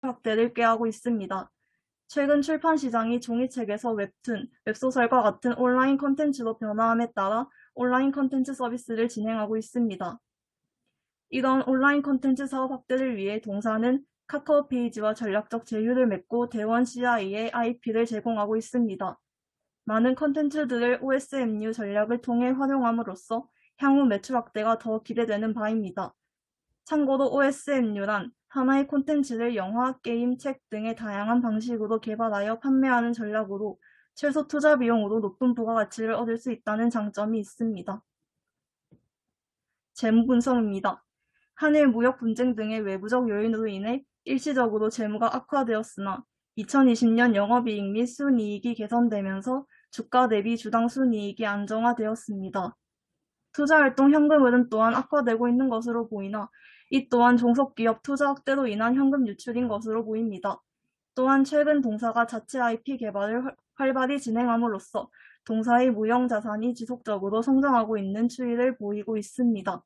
확대를 꾀하고 있습니다. 최근 출판 시장이 종이책에서 웹툰, 웹소설과 같은 온라인 콘텐츠로 변화함에 따라 온라인 콘텐츠 서비스를 진행하고 있습니다. 이런 온라인 콘텐츠 사업 확대를 위해 동사는 카카오 페이지와 전략적 제휴를 맺고 대원 CI에 IP를 제공하고 있습니다. 많은 콘텐츠들을 OSMU 전략을 통해 활용함으로써 향후 매출 확대가 더 기대되는 바입니다. 참고로 OSMU란 하나의 콘텐츠를 영화, 게임, 책 등의 다양한 방식으로 개발하여 판매하는 전략으로 최소 투자 비용으로 높은 부가가치를 얻을 수 있다는 장점이 있습니다. 재무 분석입니다. 한일 무역 분쟁 등의 외부적 요인으로 인해 일시적으로 재무가 악화되었으나 2020년 영업이익 및 순이익이 개선되면서 주가 대비 주당 순이익이 안정화되었습니다. 투자활동 현금 흐름 또한 악화되고 있는 것으로 보이나 이 또한 종속기업 투자 확대로 인한 현금 유출인 것으로 보입니다. 또한 최근 동사가 자체 IP 개발을 활발히 진행함으로써 동사의 무형 자산이 지속적으로 성장하고 있는 추이를 보이고 있습니다.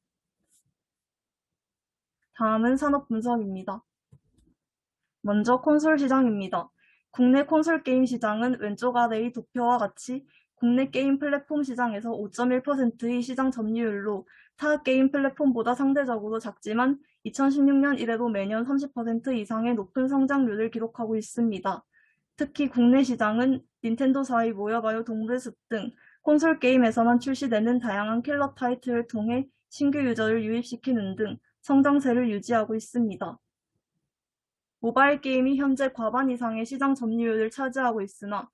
다음은 산업 분석입니다. 먼저 콘솔 시장입니다. 국내 콘솔 게임 시장은 왼쪽 아래의 도표와 같이 국내 게임 플랫폼 시장에서 5.1%의 시장 점유율로 타 게임 플랫폼보다 상대적으로 작지만 2016년 이래로 매년 30% 이상의 높은 성장률을 기록하고 있습니다. 특히 국내 시장은 닌텐도사의 모여봐요 동물의 숲 등 콘솔 게임에서만 출시되는 다양한 킬러 타이틀을 통해 신규 유저를 유입시키는 등 성장세를 유지하고 있습니다. 모바일 게임이 현재 과반 이상의 시장 점유율을 차지하고 있으나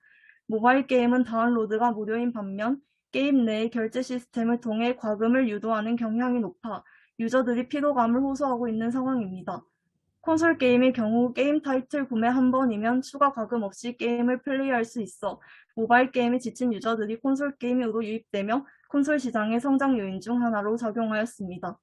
모바일 게임은 다운로드가 무료인 반면 게임 내의 결제 시스템을 통해 과금을 유도하는 경향이 높아 유저들이 피로감을 호소하고 있는 상황입니다. 콘솔 게임의 경우 게임 타이틀 구매 한 번이면 추가 과금 없이 게임을 플레이할 수 있어 모바일 게임에 지친 유저들이 콘솔 게임으로 유입되며 콘솔 시장의 성장 요인 중 하나로 작용하였습니다.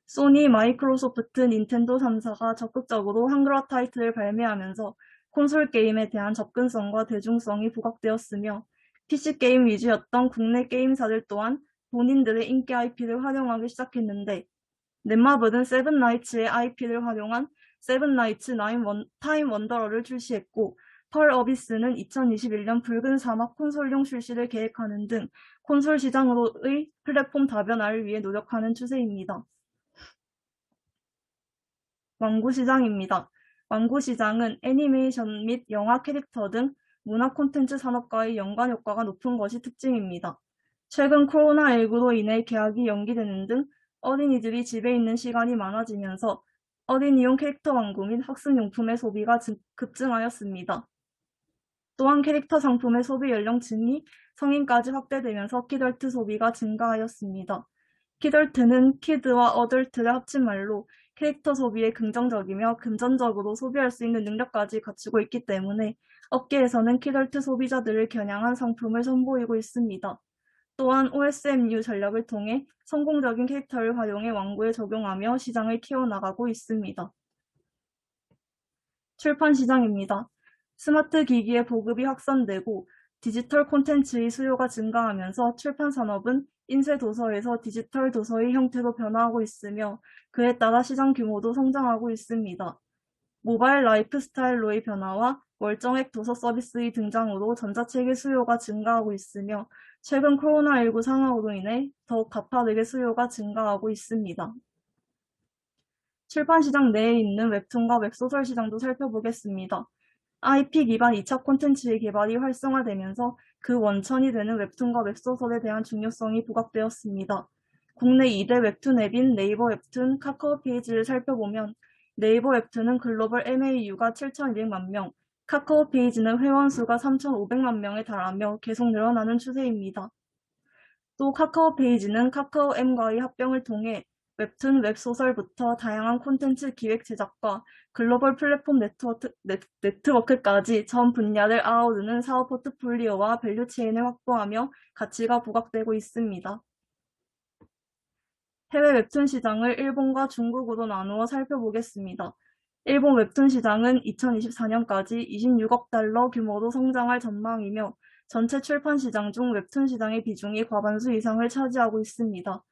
소니, 마이크로소프트, 닌텐도 3사가 적극적으로 한글화 타이틀을 발매하면서 콘솔 게임에 대한 접근성과 대중성이 부각되었으며 PC게임 위주였던 국내 게임사들 또한 본인들의 인기 IP를 활용하기 시작했는데 넷마블은 세븐나이츠의 IP를 활용한 세븐나이츠 타임 원더러를 출시했고 펄 어비스는 2021년 붉은 사막 콘솔용 출시를 계획하는 등 콘솔 시장으로의 플랫폼 다변화를 위해 노력하는 추세입니다. 완구시장입니다. 완구시장은 애니메이션 및 영화 캐릭터 등 문화 콘텐츠 산업과의 연관 효과가 높은 것이 특징입니다. 최근 코로나19로 인해 개학이 연기되는 등 어린이들이 집에 있는 시간이 많아지면서 어린이용 캐릭터 완구 및 학습용품의 소비가 급증하였습니다. 또한 캐릭터 상품의 소비 연령층이 성인까지 확대되면서 키덜트 소비가 증가하였습니다. 키덜트는 키드와 어덜트를 합친 말로 캐릭터 소비에 긍정적이며 금전적으로 소비할 수 있는 능력까지 갖추고 있기 때문에 업계에서는 키덜트 소비자들을 겨냥한 상품을 선보이고 있습니다. 또한 OSMU 전략을 통해 성공적인 캐릭터를 활용해 완구에 적용하며 시장을 키워나가고 있습니다. 출판 시장입니다. 스마트 기기의 보급이 확산되고 디지털 콘텐츠의 수요가 증가하면서 출판 산업은 인쇄 도서에서 디지털 도서의 형태로 변화하고 있으며 그에 따라 시장 규모도 성장하고 있습니다. 모바일 라이프스타일로의 변화와 월정액 도서 서비스의 등장으로 전자책의 수요가 증가하고 있으며 최근 코로나19 상황으로 인해 더욱 가파르게 수요가 증가하고 있습니다. 출판 시장 내에 있는 웹툰과 웹소설 시장도 살펴보겠습니다. IP 기반 2차 콘텐츠의 개발이 활성화되면서 그 원천이 되는 웹툰과 웹소설에 대한 중요성이 부각되었습니다. 국내 2대 웹툰 앱인 네이버 웹툰, 카카오 페이지를 살펴보면 네이버 웹툰은 글로벌 MAU가 7,200만 명, 카카오 페이지는 회원 수가 3,500만 명에 달하며 계속 늘어나는 추세입니다. 또 카카오 페이지는 카카오엠과의 합병을 통해 웹툰, 웹소설부터 다양한 콘텐츠 기획 제작과 글로벌 플랫폼 네트워크까지 전 분야를 아우르는 사업 포트폴리오와 밸류 체인을 확보하며 가치가 부각되고 있습니다. 해외 웹툰 시장을 일본과 중국으로 나누어 살펴보겠습니다. 일본 웹툰 시장은 2024년까지 26억 달러 규모로 성장할 전망이며 전체 출판 시장 중 웹툰 시장의 비중이 과반수 이상을 차지하고 있습니다.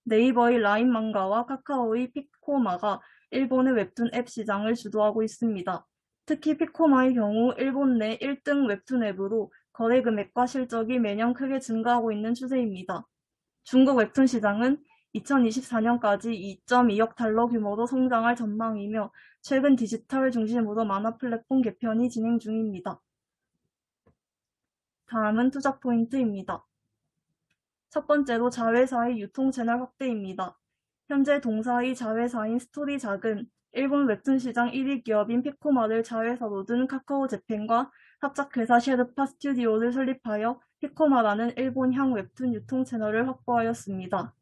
네이버의 라인망가와 카카오의 피코마가 일본의 웹툰 앱 시장을 주도하고 있습니다. 특히 피코마의 경우 일본 내 1등 웹툰 앱으로 거래 금액과 실적이 매년 크게 증가하고 있는 추세입니다. 중국 웹툰 시장은 2024년까지 2.2억 달러 규모로 성장할 전망이며 최근 디지털 중심으로 만화 플랫폼 개편이 진행 중입니다. 다음은 투자 포인트입니다. 첫 번째로 자회사의 유통 채널 확대입니다. 현재 동사의 자회사인 스토리작은 일본 웹툰 시장 1위 기업인 피코마를 자회사로 둔 카카오 재팬과 합작회사 셰르파 스튜디오를 설립하여 피코마라는 일본향 웹툰 유통 채널을 확보하였습니다.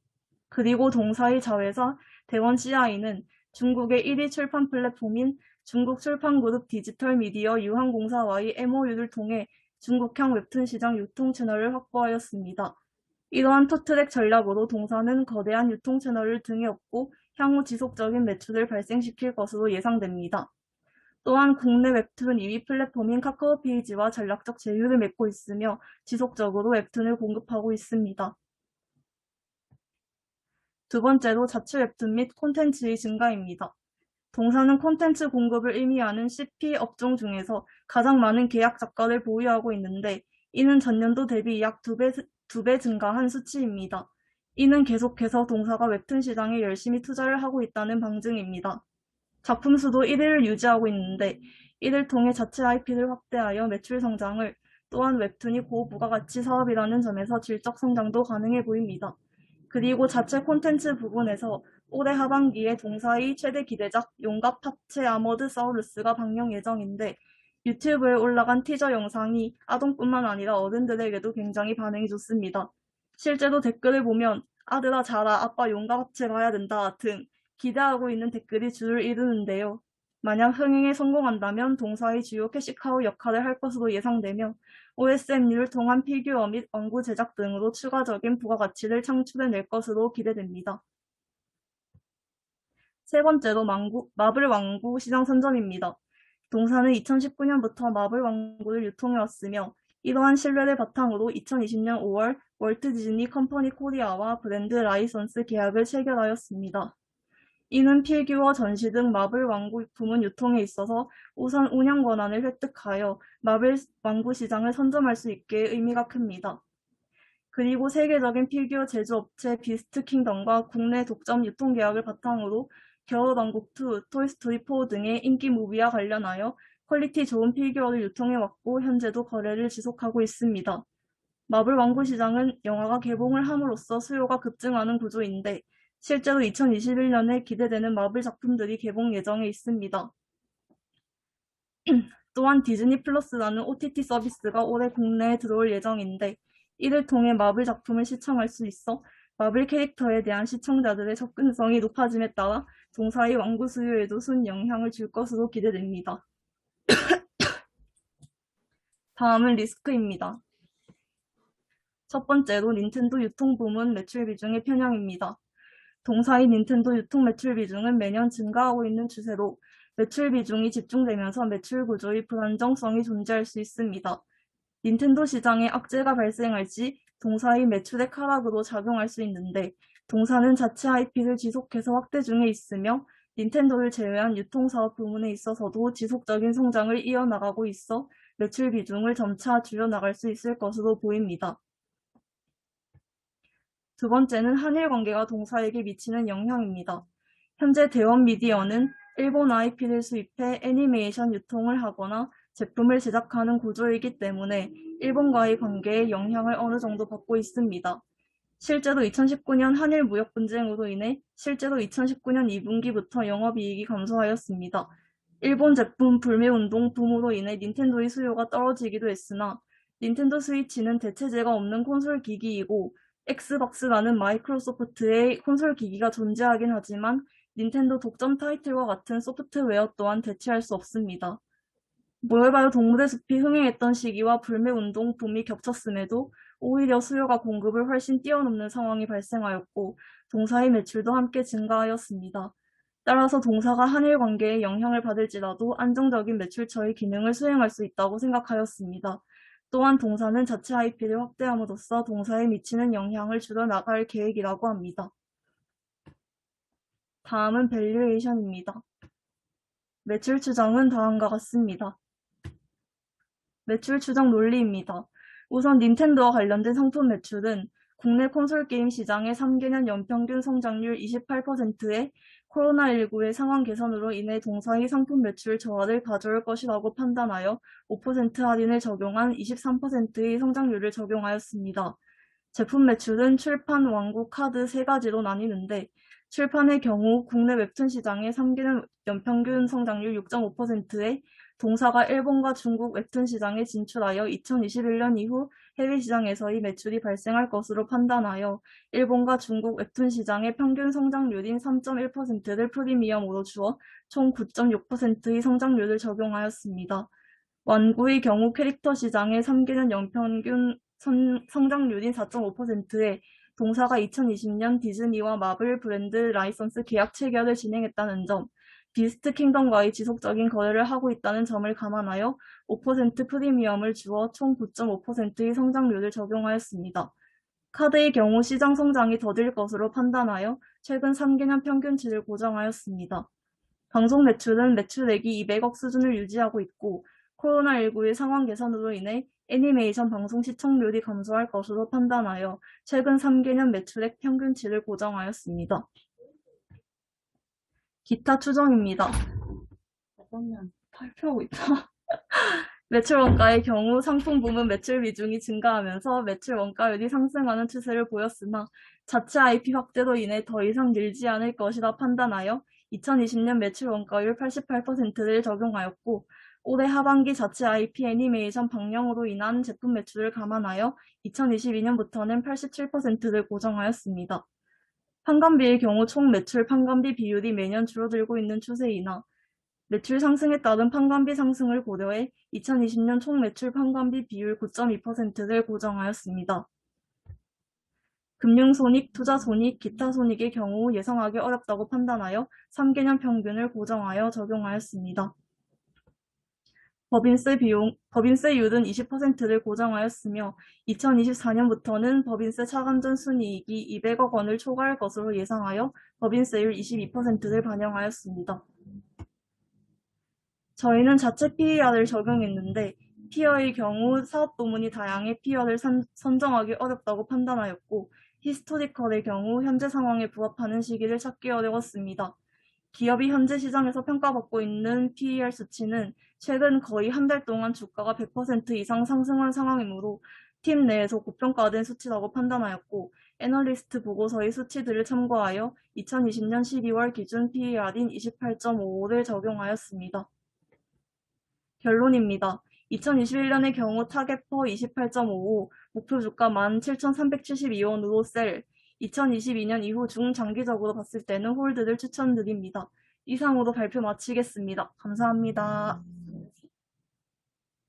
그리고 동사의 자회사 대원 CI는 중국의 1위 출판 플랫폼인 중국 출판그룹 디지털 미디어 유한공사와의 MOU를 통해 중국향 웹툰 시장 유통 채널을 확보하였습니다. 이러한 투트랙 전략으로 동사는 거대한 유통 채널을 등에 업고 향후 지속적인 매출을 발생시킬 것으로 예상됩니다. 또한 국내 웹툰 2위 플랫폼인 카카오페이지와 전략적 제휴를 맺고 있으며 지속적으로 웹툰을 공급하고 있습니다. 두 번째로 자체 웹툰 및 콘텐츠의 증가입니다. 동사는 콘텐츠 공급을 의미하는 CP 업종 중에서 가장 많은 계약 작가를 보유하고 있는데 이는 전년도 대비 약 2배 증가한 수치입니다. 이는 계속해서 동사가 웹툰 시장에 열심히 투자를 하고 있다는 방증입니다. 작품 수도 1위를 유지하고 있는데 이를 통해 자체 IP를 확대하여 매출 성장을, 또한 웹툰이 고부가가치 사업이라는 점에서 질적 성장도 가능해 보입니다. 그리고 자체 콘텐츠 부분에서 올해 하반기에 동사의 최대 기대작 용갑 합체 아머드 사우루스가 방영 예정인데 유튜브에 올라간 티저 영상이 아동뿐만 아니라 어른들에게도 굉장히 반응이 좋습니다. 실제로 댓글을 보면 아들아 자라 아빠 용갑 합체 봐야 된다 등 기대하고 있는 댓글이 줄을 이루는데요. 만약 흥행에 성공한다면 동사의 주요 캐시카우 역할을 할 것으로 예상되며 OSMU를 통한 피규어 및 원고 제작 등으로 추가적인 부가가치를 창출해낼 것으로 기대됩니다. 세 번째로 마블 왕구 시장 선점입니다. 동사는 2019년부터 마블 왕구를 유통해왔으며 이러한 신뢰를 바탕으로 2020년 5월 월트 디즈니 컴퍼니 코리아와 브랜드 라이선스 계약을 체결하였습니다. 이는 피규어, 전시 등 마블 왕구 부문 유통에 있어서 우선 운영 권한을 획득하여 마블 왕구 시장을 선점할 수 있게 의미가 큽니다. 그리고 세계적인 피규어 제조업체 비스트 킹덤과 국내 독점 유통 계약을 바탕으로 겨울왕국 2, 토이스토리 4 등의 인기 무비와 관련하여 퀄리티 좋은 피규어를 유통해왔고 현재도 거래를 지속하고 있습니다. 마블 왕구 시장은 영화가 개봉을 함으로써 수요가 급증하는 구조인데 실제로 2021년에 기대되는 마블 작품들이 개봉 예정에 있습니다. 또한 디즈니 플러스라는 OTT 서비스가 올해 국내에 들어올 예정인데 이를 통해 마블 작품을 시청할 수 있어 마블 캐릭터에 대한 시청자들의 접근성이 높아짐에 따라 동사의 왕구 수요에도 순영향을 줄 것으로 기대됩니다. 다음은 리스크입니다. 첫 번째로 닌텐도 유통 부문 매출 비중의 편향입니다. 동사의 닌텐도 유통 매출 비중은 매년 증가하고 있는 추세로 매출 비중이 집중되면서 매출 구조의 불안정성이 존재할 수 있습니다. 닌텐도 시장에 악재가 발생할지 동사의 매출의 하락으로 작용할 수 있는데 동사는 자체 IP를 지속해서 확대 중에 있으며 닌텐도를 제외한 유통사업 부문에 있어서도 지속적인 성장을 이어나가고 있어 매출 비중을 점차 줄여나갈 수 있을 것으로 보입니다. 두 번째는 한일 관계가 동사에게 미치는 영향입니다. 현재 대원 미디어는 일본 IP를 수입해 애니메이션 유통을 하거나 제품을 제작하는 구조이기 때문에 일본과의 관계에 영향을 어느 정도 받고 있습니다. 실제로 2019년 한일 무역 분쟁으로 인해 실제로 2019년 2분기부터 영업이익이 감소하였습니다. 일본 제품 불매운동 붐으로 인해 닌텐도의 수요가 떨어지기도 했으나 닌텐도 스위치는 대체제가 없는 콘솔 기기이고 엑스박스라는 마이크로소프트의 콘솔 기기가 존재하긴 하지만 닌텐도 독점 타이틀과 같은 소프트웨어 또한 대체할 수 없습니다. 모여봐요 동물의 숲이 흥행했던 시기와 불매운동 붐이 겹쳤음에도 오히려 수요가 공급을 훨씬 뛰어넘는 상황이 발생하였고 동사의 매출도 함께 증가하였습니다. 따라서 동사가 한일 관계에 영향을 받을지라도 안정적인 매출처의 기능을 수행할 수 있다고 생각하였습니다. 또한 동사는 자체 IP를 확대함으로써 동사에 미치는 영향을 줄여나갈 계획이라고 합니다. 다음은 밸류에이션입니다. 매출 추정은 다음과 같습니다. 매출 추정 논리입니다. 우선 닌텐도와 관련된 상품 매출은 국내 콘솔 게임 시장의 3개년 연평균 성장률 28%에 코로나19의 상황 개선으로 인해 동사의 상품 매출 저하를 가져올 것이라고 판단하여 5% 할인을 적용한 23%의 성장률을 적용하였습니다. 제품 매출은 출판, 완구, 카드 세 가지로 나뉘는데 출판의 경우 국내 웹툰 시장의 3개년 연평균 성장률 6.5%에 동사가 일본과 중국 웹툰 시장에 진출하여 2021년 이후 해외 시장에서의 매출이 발생할 것으로 판단하여 일본과 중국 웹툰 시장의 평균 성장률인 3.1%를 프리미엄으로 주어 총 9.6%의 성장률을 적용하였습니다. 완구의 경우 캐릭터 시장의 3개년 연평균 성장률인 4.5%에 동사가 2020년 디즈니와 마블 브랜드 라이선스 계약 체결을 진행했다는 점, 비스트 킹덤과의 지속적인 거래를 하고 있다는 점을 감안하여 5% 프리미엄을 주어 총 9.5%의 성장률을 적용하였습니다. 카드의 경우 시장 성장이 더딜 것으로 판단하여 최근 3개년 평균치를 고정하였습니다. 방송 매출은 매출액이 200억 수준을 유지하고 있고 코로나19의 상황 개선으로 인해 애니메이션 방송 시청률이 감소할 것으로 판단하여 최근 3개년 매출액 평균치를 고정하였습니다. 기타 추정입니다. 잠깐만, 발표하고 있다. 매출 원가의 경우 상품 부문 매출 비중이 증가하면서 매출 원가율이 상승하는 추세를 보였으나 자체 IP 확대로 인해 더 이상 늘지 않을 것이라 판단하여 2020년 매출 원가율 88%를 적용하였고 올해 하반기 자체 IP 애니메이션 방영으로 인한 제품 매출을 감안하여 2022년부터는 87%를 고정하였습니다. 판관비의 경우 총 매출 판관비 비율이 매년 줄어들고 있는 추세이나 매출 상승에 따른 판관비 상승을 고려해 2020년 총 매출 판관비 비율 9.2%를 고정하였습니다. 금융손익, 투자손익, 기타손익의 경우 예상하기 어렵다고 판단하여 3개년 평균을 고정하여 적용하였습니다. 법인세율은 20%를 고정하였으며 2024년부터는 법인세 차감전 순이익이 200억 원을 초과할 것으로 예상하여 법인세율 22%를 반영하였습니다. 저희는 자체 PER을 적용했는데 PER의 경우 사업 부문이 다양해 PER를 선정하기 어렵다고 판단하였고 히스토리컬의 경우 현재 상황에 부합하는 시기를 찾기 어려웠습니다. 기업이 현재 시장에서 평가받고 있는 PER 수치는 최근 거의 한 달 동안 주가가 100% 이상 상승한 상황이므로 팀 내에서 고평가된 수치라고 판단하였고 애널리스트 보고서의 수치들을 참고하여 2020년 12월 기준 PER인 28.55를 적용하였습니다. 결론입니다. 2021년의 경우 타겟퍼 28.55, 목표 주가 17,372원으로 셀, 2022년 이후 중장기적으로 봤을 때는 홀드를 추천드립니다. 이상으로 발표 마치겠습니다. 감사합니다.